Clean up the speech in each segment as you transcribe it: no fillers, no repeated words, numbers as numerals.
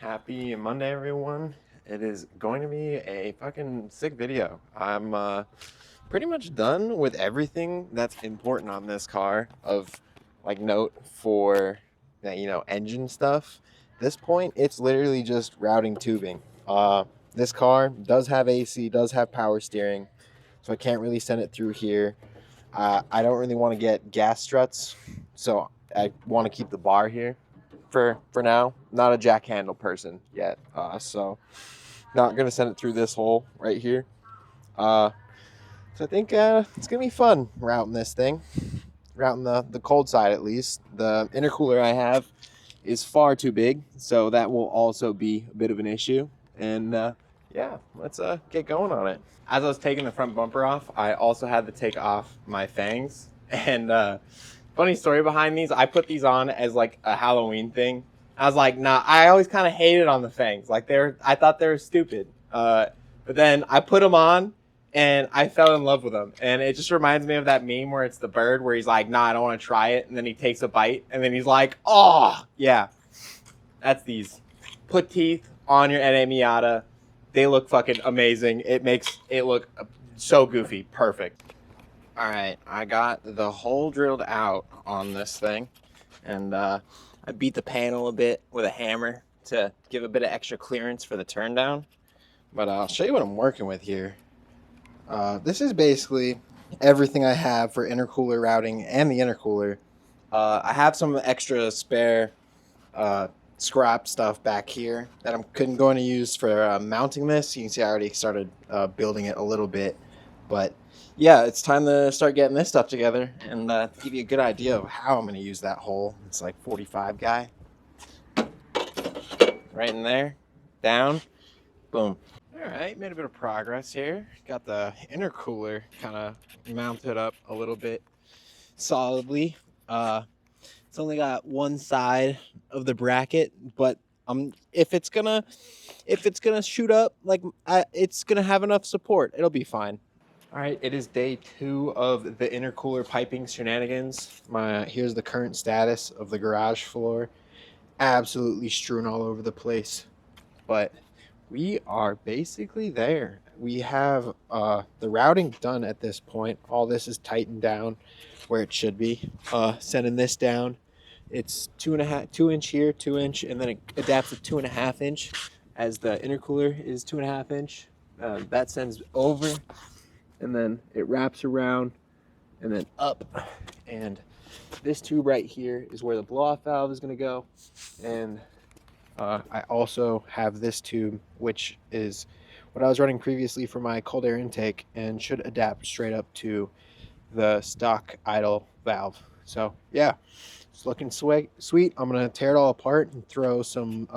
Happy Monday, everyone. It is going to be a fucking sick video. I'm pretty much done with everything that's important on this car of like note for engine stuff. At this point, it's literally just routing tubing. This car does have AC, does have power steering, so I can't really send it through here. I don't really want to get gas struts, so I want to keep the bar here for now. Not a jack handle person yet, so not gonna send it through this hole right here. So I think it's gonna be fun routing this thing, routing the cold side at least. The intercooler I have is far too big, so that will also be a bit of an issue. And yeah, let's get going on it. As I was taking the front bumper off, I also had to take off my fangs. And funny story behind these, I put these on as like a Halloween thing. I was like, nah, I always kind of hated on the fangs. Like I thought they were stupid. But then I put them on and I fell in love with them. And it just reminds me of that meme where it's the bird where he's like, nah, I don't want to try it. And then he takes a bite and then he's like, oh, yeah, that's these. Put teeth on your NA Miata. They look fucking amazing. It makes it look so goofy. Perfect. All right, I got the hole drilled out on this thing, and I beat the panel a bit with a hammer to give a bit of extra clearance for the turn down. But I'll show you what I'm working with here. This is basically everything I have for intercooler routing and the intercooler. I have some extra spare scrap stuff back here that I'm going to use for mounting this. You can see I already started building it a little bit, but yeah, it's time to start getting this stuff together and give you a good idea of how I'm going to use that hole. It's like 45 guy. Right in there. Down. Boom. Alright, made a bit of progress here. Got the intercooler kind of mounted up a little bit solidly. It's only got one side of the bracket, but if it's gonna shoot up, like it's gonna have enough support. It'll be fine. All right, it is day 2 of the intercooler piping shenanigans. Here's the current status of the garage floor. Absolutely strewn all over the place, but we are basically there. We have the routing done at this point. All this is tightened down where it should be. Sending this down, it's 2 inch here, 2 inch, and then it adapts to 2.5 inch as the intercooler is 2.5 inch. That sends over, and then it wraps around and then up, and this tube right here is where the blow-off valve is going to go. And I also have this tube, which is what I was running previously for my cold air intake and should adapt straight up to the stock idle valve. So yeah, it's looking sweet. I'm gonna tear it all apart and throw some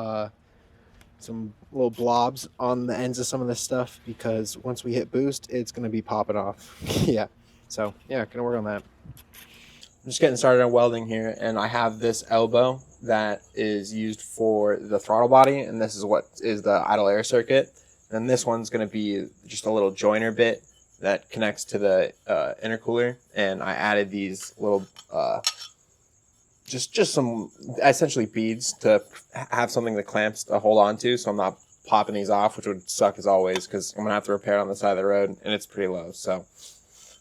little blobs on the ends of some of this stuff, because once we hit boost, it's gonna be popping off. Yeah, so yeah, gonna work on that. I'm just getting started on welding here, and I have this elbow that is used for the throttle body, and this is what is the idle air circuit. And this one's going to be just a little joiner bit that connects to the intercooler, and I added these little just some essentially beads to have something that clamps to hold on to, so I'm not popping these off, which would suck as always because I'm gonna have to repair it on the side of the road, and it's pretty low. So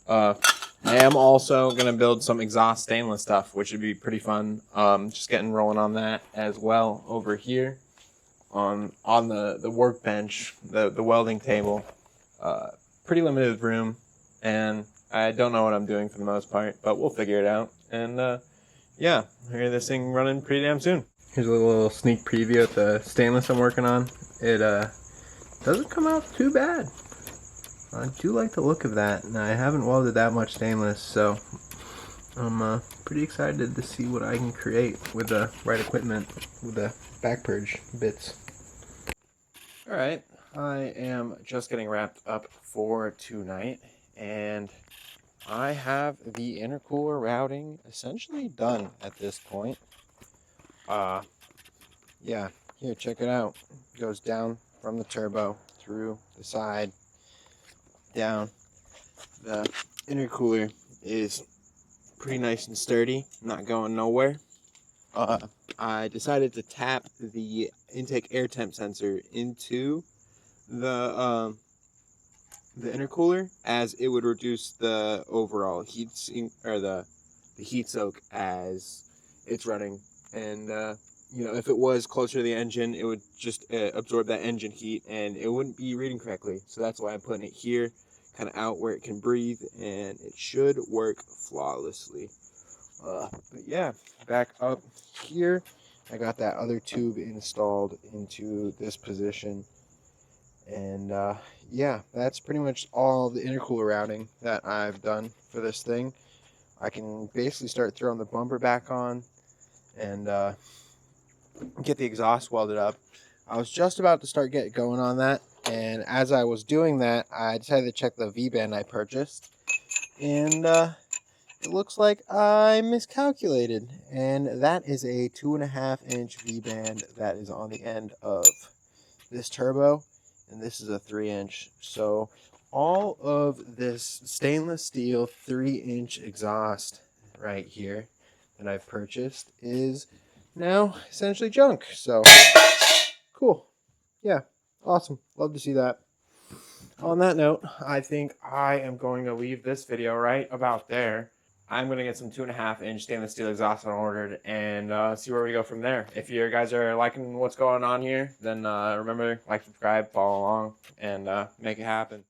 I am also going to build some exhaust stainless stuff, which would be pretty fun. Just getting rolling on that as well over here on the workbench, the welding table. Pretty limited room, and I don't know what I'm doing for the most part, but we'll figure it out. And yeah, I hear this thing running pretty damn soon. Here's a little sneak preview of the stainless I'm working on. It doesn't come out too bad. I do like the look of that, and I haven't welded that much stainless, so I'm pretty excited to see what I can create with the right equipment with the back purge bits. Alright, I am just getting wrapped up for tonight, and I have the intercooler routing essentially done at this point. Yeah, here, check it out. It goes down from the turbo through the side down. The intercooler is pretty nice and sturdy, not going nowhere. I decided to tap the intake air temp sensor into the intercooler, as it would reduce the overall heat sink, or the heat soak as it's running. And you know, if it was closer to the engine, it would just absorb that engine heat and it wouldn't be reading correctly. So that's why I'm putting it here, kind of out where it can breathe, and it should work flawlessly. But yeah, back up here, I got that other tube installed into this position. And yeah, that's pretty much all the intercooler routing that I've done for this thing. I can basically start throwing the bumper back on and get the exhaust welded up. I was just about to start getting going on that, and as I was doing that, I decided to check the V-band I purchased, and it looks like I miscalculated, and that is a 2.5-inch V-band that is on the end of this turbo, and this is a 3-inch. So all of this stainless steel 3-inch exhaust right here that I've purchased is now essentially junk. So cool. Yeah, awesome. Love to see that. On that note, I think I am going to leave this video right about there. I'm going to get some 2.5-inch stainless steel exhaust ordered and see where we go from there. If you guys are liking what's going on here, then remember, like, subscribe, follow along, and make it happen.